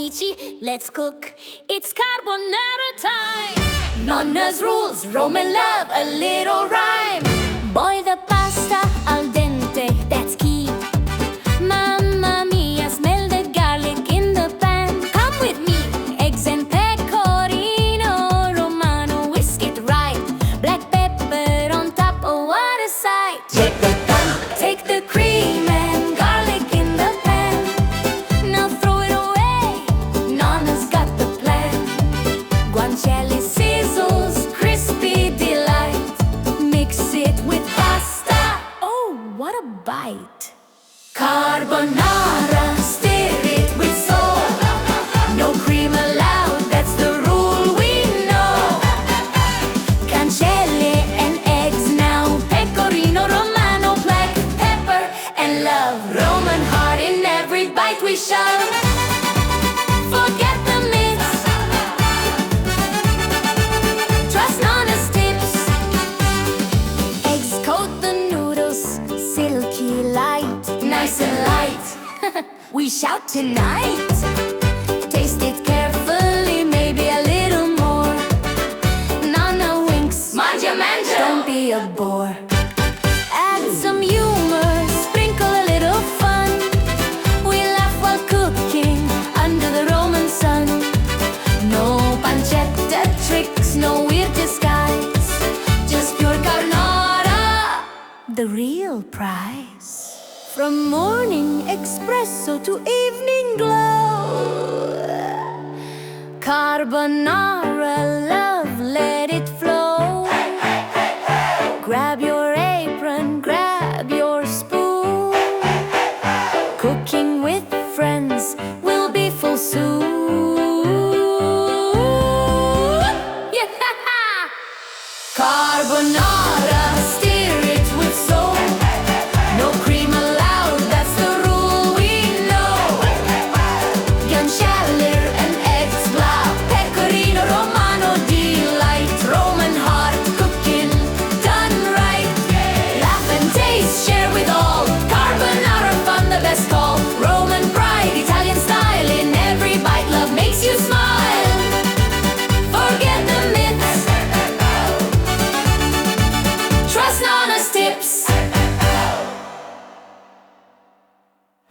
amici, let's cook. It's carbonara time. Nonna's rules, Roman love, a little rhyme. Boil the pasta al dente, that's key. Mamma mia, smell the garlic in the pan. Come with me, eggs and pecorino romano, whisk it right. Black pepper on top, oh what a sight. Take the cream and garlic in the pan. Now throw it away, Nonna's got the plan. Guanciale sizzles, crispy delight. Mix it with pasta, oh what a bite. Carbonara, stir it with salt. No cream allowed, that's the rule we know. Cancelle and eggs now, pecorino romano, black pepper and love. Roman heart in every bite we shove. Forget the myths, trust Nonna's tips. Eggs coat the noodles, silky light, nice and light. We shout tonight. Taste it carefully, maybe a little more. Nonna winks, manja manja, don't be a bore. Add some humor, sprinkle a little fun. We laugh while cooking under the Roman sun. No pancetta tricks, no weird disguise. Just pure carbonara, the real prize. From morning espresso to evening glow, carbonara love, let it flow. Grab your apron, grab your spoon. Cooking with friends will be full soon. Yeah! Carbonara.